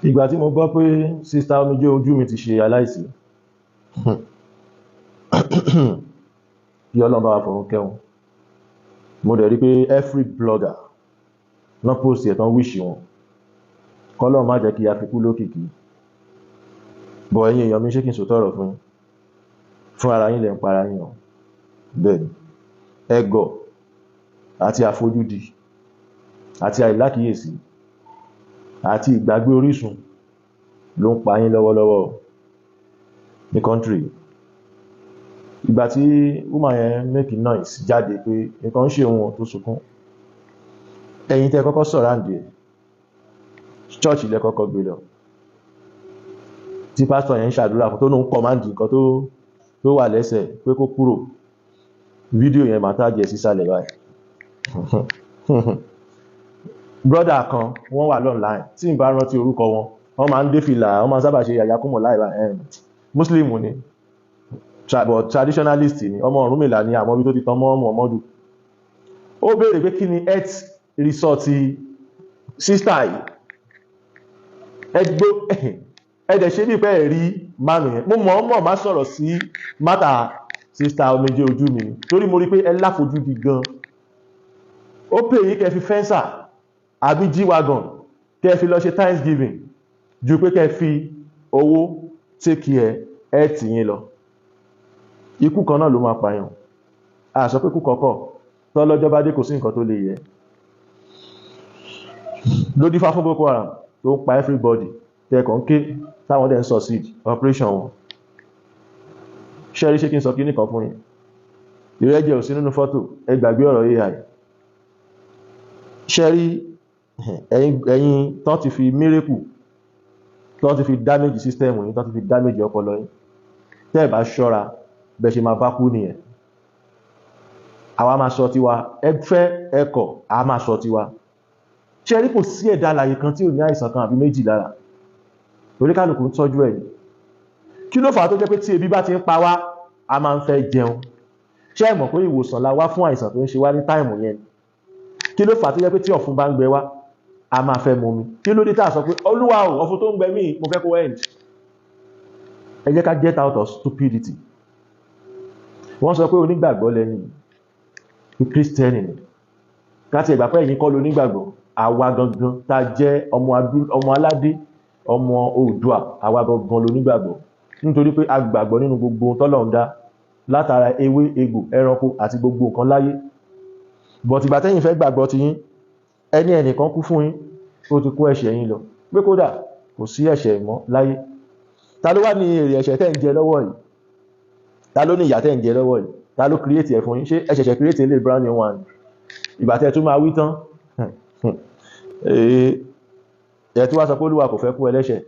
ìgbà tí mo gbọ́ pé sista Omijé Ojú mi ti ṣe aláìsí kí Ọlọ́run bá wa fọ̀run kẹ́ wọn, mo dẹ̀ rí pé every blogger náà post ẹ̀ tán wíṣì wọn, kọ́lọ́run má jẹ́ kí a fi kú lókìkí. Bọ̀ ẹ̀yin èèyàn mi, ṣé kí n sòótọ́ ọ̀rọ̀ fún ara yín lẹ̀ ń para yín o. Bẹ́ẹ̀ni, ẹgọ̀ àti àfojúdi àti àìlákìyèsí àti ìgbàgbé orísun ló ń pa yín lọ́wọ́lọ́wọ́ ní country. Ìgbà tí woman yẹn make noise jáde pé nǹkan ń ṣe òun tó sunkún, ẹ̀yin tẹ́ kọ́kọ́ surround ẹ̀, church lẹ kọ́kọ́ gbé lọ, tí pastor yẹn ń ṣàdúrà fún tó ní ń command nǹkan tó wà lẹ́sẹ̀ pé kó kúrò. Fídíò yẹn máa tàjẹ̀ sísàlẹ̀ báyìí. Brother kan wọ́n wà online, tí n bá rántí orúkọ wọn, wọ́n máa ń dé fìlà, wọ́n máa ń sábà ṣe yàyàkúmọ̀ láìra Muslim ni, traditionalist ni, ọmọ Ọ̀rúnmìlà ni, àmọ́ bí tó ti tán mọ́ Muhammadu. Ó béèrè pé kí ni health result sister yìí, ẹ̀dẹ̀ ṣe bí pẹ́ rí mánu yẹn. Mo mọ̀ má sọ̀rọ̀ sí mátà sister Omijé Ojú mi torí mo rí pé ẹ láfojúdi gan. Ó pè yí kẹ́ fi fẹ́nsà àbí G-Wagon kẹ́ fi lọ ṣe Thanksgiving ju pé kẹ́ fi owó take care health yín lọ. Ikú kan náà ló máa pààyàn, a sọ pé kú kọ́kọ́ tọ́lọ́jọ́ bá dé kò sí nǹkan tó lè yẹ. Ló dífá fún Boko Haram tó ń pa everybody tẹ́ẹ̀kàn ké táwọn dẹ̀ ń succeed operation wọn. Ṣẹ́rí, ṣé kí n sọ kí nìkan fún yín, ìrẹ́jẹ ò sí nínú fọ́tò, ẹ gbàgbé ọ̀rọ̀ AI. Ṣẹ́rí, ẹ̀yin tán ti fi miracle tán ti fi damage system yín, tán ti fi damage ọpọlọ yín, tẹ́ ẹ̀ bá ṣọ́ra bẹ́ ṣe máa bá kú nìyẹn. Àwa máa sọ tiwa, ẹ fẹ́ ẹkọ̀ a máa sọ tiwa. Ṣẹ́rí, kò sí ẹ̀dá alààyè kan tí ò ní àìsàn kan àbí méjì lára, oníkálùkù ń tọ́jú ẹ̀. Kí ló fà á tó jẹ́ pé tí ebi bá ti ń pa wá a máa ń fẹ́ jẹun? Ṣé ẹ mọ̀ pé ìwòsàn la wá fún àìsàn tó ń ṣe wá ní táìmù yẹn? Kí ló fà á tó jẹ́ pé tí ọ̀fun bá ń gbẹ wá a máa fẹ́ mu omi? Kí ló dé tá a sọ pé Olúwa o, ọ̀fun tó ń gbẹ mí mo fẹ́ kó end? Ẹ jẹ́ ká get out of stupidity. Wọ́n sọ pé onígbàgbọ́ lẹ́ni, pé Kírísítẹ́nì ni. Ká ti ẹ̀gbà pé ẹ̀yin kọ́ ló nígbàgbọ́, àwa gangan tá jẹ́ ọmọ aládé, ọmọ Oòduà, àwa gangan ló nígbàgbọ́. Nítorí pé a gbàgbọ́ nínú gbogbo ohun tọ́lọ́run dá látara ewé, egbò, ẹranko àti gbogbo nǹkan láyé. But ìgbà tẹ́yin fẹ́ gbàgbọ́ ti yín, ẹnìkan kú fún yín, ó ti kó ẹ̀ṣẹ̀ yín lọ, pé kódà kò sí ẹ̀ṣẹ̀ mọ́ láyé. Ta ló wá ní èrè ẹ̀ṣẹ̀ tẹ́ ń jẹ lọ́wọ́ yìí? Ta ló ní ìyà tẹ́ ń jẹ lọ́wọ́ yìí? Ta ló create ẹ̀ fún yín? Ṣé ẹ ṣẹ̀ṣẹ̀ create ilé brand new one? Ìgbà tẹ́ tún máa wí tán, ẹ̀ tí wá sọ pé Olúwa kò fẹ́ kú ẹlẹ́ṣẹ̀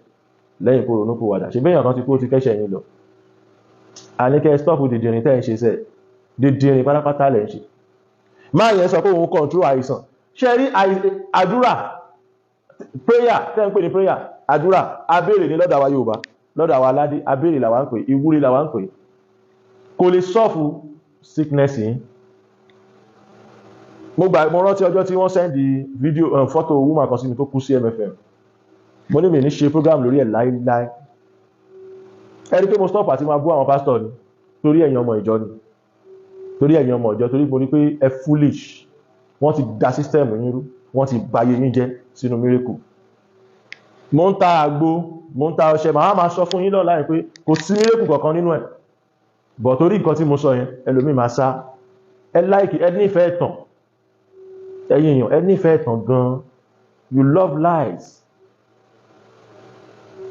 lẹ́yìn kó ronú kó wàdà. Ṣe bẹ́yàn kan ti kú ó ti kẹ́ṣẹ̀ yín lọ. A ní kẹ́ stop dìdìrín tẹ́ ń ṣe sẹ́, dìdìrín pátápátá lẹ́ ń ṣe. Máa yẹn sọ pé òun control àìsàn. Ṣé rí àdúrà, prayer tẹ́ ń pè ní prayer, àdúrà abéèrè ní lọ́dọ̀ àwa Yorùbá, lọ́dọ̀ àwa aládé, abéèrè làwa ń pè, ìwúrí làwa ń pè. Kò lè solve sickness yín. Mo rántí ọjọ́ tí wọ́n send video fọ́tò woman kan sí mi tó kú sí MFM. Mo ní mi ní ṣe program lórí ẹ̀ láíláí. Ẹ rí pé mo stop àti máa bú àwọn pastor ni torí ẹ̀yin ọmọ ìjọ ni, torí mo rí pé ẹ foolish. Wọ́n ti da system yín rú, wọ́n ti bayé yín jẹ́ sínú miracle. Mo ń ta àgbo, mo ń ta ọṣẹ, màá máa sọ fún yín lọ́la pé kò sí miracle kankan nínú ẹ̀. But torí nǹkan tí mo sọ yẹn, ẹlòmíì máa sá. Ẹ like, ẹ nífẹ̀ẹ́ ẹ̀tàn. Ẹ̀yin èèyàn, ẹ nífẹ̀ẹ́ ẹ̀tàn gan. You love lies.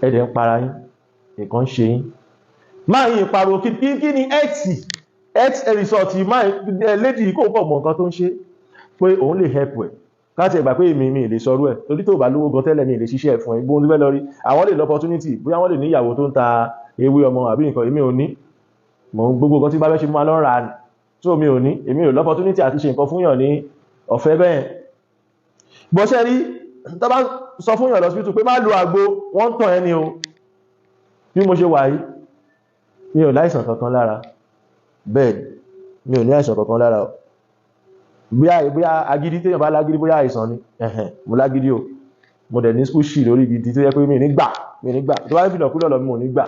Ẹ̀dẹ̀ ń para yín, nǹkan ṣe yín. Máa yín pariwo kí ni health result yìí, máa lady kó pọ̀ mọ̀ nǹkan tó ń ṣe pé òun lè help ẹ̀. Káàtì ẹ̀gbà pé mi lè sọrú ẹ̀ torí tó bá lówó gan tẹ́lẹ̀ mi lè ṣiṣẹ́ fún ẹ̀. Gbóhun tó fẹ́ lọ rí, àwọn lè lọ opportunity, bóyá wọ́n lè ní ìyàwó tó ń ta ewé ọmọ àbí nǹkan, èmi ò ní. Gbogbo nǹkan tí bá fẹ́ ṣe máa lọ rà ní, tó mi ò ní, èmi ò l'opportunity àti ṣe nǹkan fún yàn ní ọ̀fẹ́ bẹ́ẹ̀. Bọ́ṣẹ́ rí, tó bá sọ fún yàn lọ́sibítù pé má lo àgbo, wọ́n tàn ẹni o. Bí mo ṣe wà yìí, mi ò láìsàn kankan lára. Bẹ́ẹ̀ mi ò ní àìsàn kankan lára o. Bóyá agídí téèyàn bá lágídí, bóyá àìsàn ni, mo lágídí o. mo dẹ̀ ní school ṣì lórí gidi tó yẹ pé mi nígbà tó bá fi lọ̀kú lọ́lọ́ mi ò nígbà.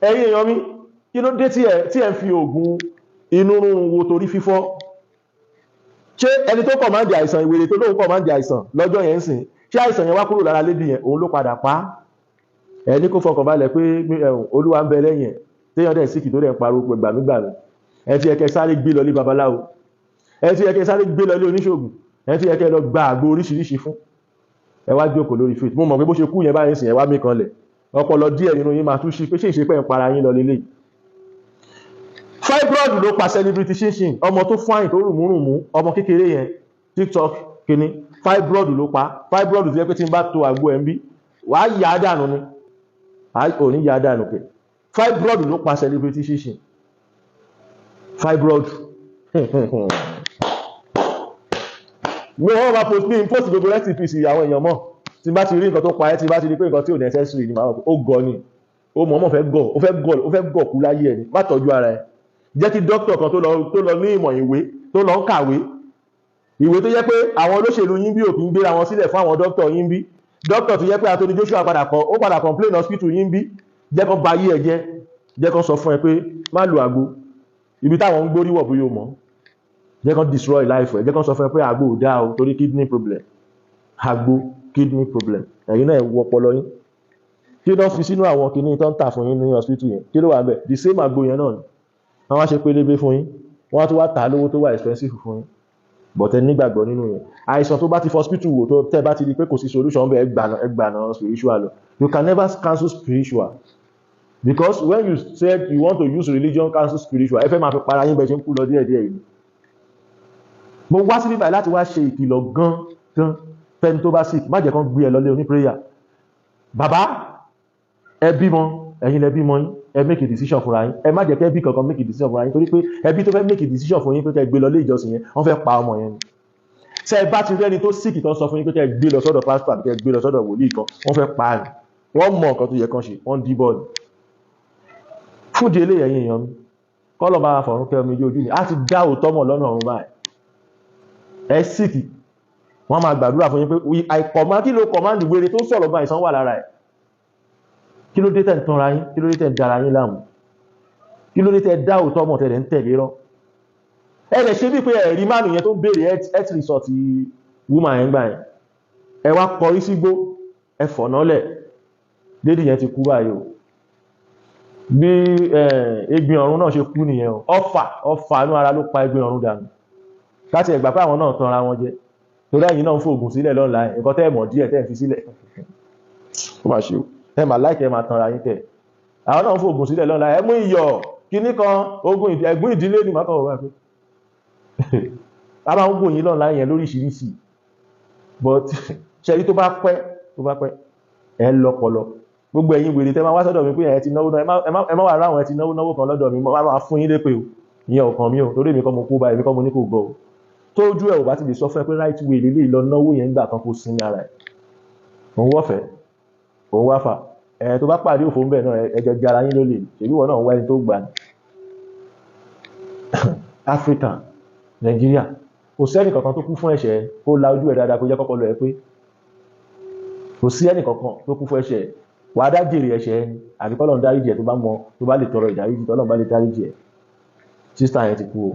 Ẹ̀yin èèyàn mi, kí ló dé tí ẹ ń fi oògùn inú rún wo torí fífọ́? Ṣé ẹni tó kọ̀máǹdì àìsàn ìwèrè tó lóun kọ̀máǹdì àìsàn lọ́jọ́ yẹn ń sìn, ṣé àìsàn yẹn wá kúrò lára lédi yẹn, òun ló padà pa á? Ẹni kó fọkàn balẹ̀ pé Olúwa ń bẹ lẹ́yìn ẹ̀, téèyàn dẹ̀ síkì tó dẹ̀ ń pariwo pé gbàmígbàmí. Ẹ ti yẹ kẹ́ sáré gbé lọ lé babaláwo, ẹ ti yẹ kẹ́ sáré gbé lọ lé oníṣègùn, ẹ ti yẹ kẹ́ lọ gba àgbo oríṣiríṣi fún. Ẹ wá jókòó lórí faith. Mo mọ̀ pé bó ṣe kú yẹn báyìí sìn, ẹ wá mí kanlẹ̀. Ọpọlọ díẹ̀ nínú yín máa tún ṣí pé ṣé ìṣe pé ń para yín lọ lélẹ̀. Fibroid ló pa celebrity Chinchin, ọmọ tó fáìn tó rùmúrùmú, ọmọ kékeré yẹn, TikTok kìíní. Fibroid ló pa. Fibroid tó yẹ pé tí n bá to àgbo ẹ̀ ń bí, wàá yà á dànù ni. Ò ní yà á dànù pé. Fibroid ló pa celebrity Chinchin. Fibroid. Mo wọ́n máa post gbogbo recipes àwọn èèyàn mọ̀. Tí bá ti rí nǹkan tó pa ẹ́, tí bá ti rí pé nǹkan tí ò necessary ni màá ó gọ̀ ni. Ó mọ̀ fẹ́ gọ̀ kú láyé ẹ̀ ni. Má tọ́jú ara ẹ̀. Jẹ́ kí dókítà kan tó lọ ní ìmọ̀ ìwé, tó lọ ń kàwé. Ìwé tó yẹ pé àwọn olóṣèlú yín bí òkú ń gbéra wọn sílẹ̀ fún àwọn dókítà yín bí. Dókítà tó yẹ pé Anthony Joshua padà complain hospital yín bí. Jẹ́ kó ba ayé ẹ̀ jẹ́ kó sọ fún ẹ pé má lo àgbo. Ibi táwọn ń gbóríwọ̀ bóyá o mọ̀. Jẹ́ kó destroy life ẹ̀. Jẹ́ kó sọ fún ẹ pé àgbo ò dáa o torí kidney problem. Àgbo kidney problem. Ẹ̀yin náà wọ ọpọlọ yín. Kí ló fi sínú àwọn kìíní tó ń tà fún yín ní hospital yẹn? Kí ló wà bẹ́ẹ̀? The same àgbo yẹn náà ni. Wọ́n wá ṣe pélébé fún yín. Wọ́n á tún wá tà lówó tó wà expensive fún yín. But ẹ nígbàgbọ́ nínú yẹn. Àìsàn tó bá ti hospital wò tó tẹ́ bá ti di pé kò sí solution bẹ́ẹ̀ ẹgbàna spiritual lọ. You can never cancel spiritual. Because when you said you want to use religion cancel spiritual, ẹ fẹ́ máa fi para yín bẹ́ẹ̀ ṣe ń kú lọ díẹ̀díẹ̀ yìí. Mo wá sí bíbáyìí láti wá ṣe ìkìlọ̀ gan fẹ́ni tó bá sick, má jẹ́ kán gbé ẹ lọlé oní prayer. Bàbá ẹ bímọ, ẹ̀yin lẹ bímọ yín, ẹ make a decision fúnra yín. Ẹ má jẹ́ kẹ́bí kankan make a decision fúnra yín torí pé ẹbí tó fẹ́ make a decision fún yín pé kẹ́ gbé lọlé ìjọsìn yẹn, wọ́n fẹ́ pa ọmọ yẹn ni. Ṣé ẹ bá ti rí ẹni tó sick tó sọ fún yín pé kẹ́ gbé lọ sọ́dọ̀ pastor àbí kẹ́ gbé lọ sọ́dọ̀ wòlíì kan, wọ́n fẹ́ pa ni. Wọ́n mọ nǹkan tó yẹ kán ṣe, wọ́n dí bọ́ọ̀lù. Fún di eléyìí ẹ̀yin èèyàn mi, kọ́lọ̀ bá fọ̀run kẹ́ omi ojú ni, á ti dá òótọ́ mọ̀ lọ́nà ọ̀run báyìí. Ẹ sick, wọ́n máa gbàdúrà fún yín pé kí ló command wèrè tó sọ̀rọ̀ bá ìsan wà lára ẹ̀. Kí ló dé tẹ́ ń tanra yín? Kí ló dé tẹ́ ń dára yín láàmú? Kí ló dé tẹ́ dá òótọ́ mọ̀ tẹ́lẹ̀ ń tẹ̀lé rọ́? Ẹ lè ṣe bí pé ẹ̀rí mánu yẹn tó béèrè health result woman yẹn gbà yẹn. Ẹ wá kọrí sígbó, ẹ fọ̀nálẹ̀, lédi yẹn ti kú báyìí o. Bí egbin ọ̀run náà ṣe kú nìyẹn o. Ọfà inú ara ló pa egbin ọ̀run dànù. Láti ẹ̀gbà pé àwọn náà tanra wọn jẹ. Torí ẹ̀yin náà ń fògùn sílẹ̀ lọ́la ẹ̀, nǹkan tẹ́ ẹ̀ mọ̀ díẹ̀ tẹ́ ẹ̀ fi sílẹ̀. Ó máa ṣe o. Ẹ máa láìkẹ́ ẹ máa tanra yín tẹ̀. Àwọn náà ń fògùn sílẹ̀ lọ́la ẹ̀ mú iyọ̀ kíní kan ẹ̀gbọ́n ìdílé ni màkàn wọ́n pé. A máa ń gùn yín lọ́la yẹn lóríṣiríṣi. But ṣẹ́rí tó bá pẹ́ ẹ lọ́pọlọ. Gbogbo ẹ̀yin wèrè tẹ́ máa wá sọ́dọ̀ mi pé ẹ ti náwó náà ẹ má wà ráwọn ẹ ti náwó kan lọ́dọ̀ mi máa fún yín lépè o. Ìyẹn ọ̀kan mi o torí èmi kọ́ mo kó bá èmi kọ́ mo ní kò gbọ́ o. Tójú ẹ̀ ò bá ti lè sọ fún ẹ pé right way lélẹ̀ lọ náwó yẹn gbà kan kó sinmi ara ẹ̀. Òun wọ́fẹ̀ òun wáfà tó bá pàdé òfò ń bẹ̀ náà ẹjọ́ jara yín ló lè ṣèbí wọn náà ń wá ẹni tó gbà ní. Africa Nigeria kò sẹ́ni kankan tó kú fún ẹ̀ṣẹ̀ kó la ojú ẹ̀ dáadáa kó jẹ́ kọ́kọ́ lọ ẹ pé kò sí ẹni kankan tó kú fún ẹ̀ṣẹ̀ wà á dá jèrè ẹ̀ṣẹ̀ ẹni àbí kọ́lọ́run dáríjì ẹ̀ tó bá lè tọrọ ìdáríjì tọ́lọ́run bá lè dáríjì ẹ̀ sísítà yẹn ti kú o.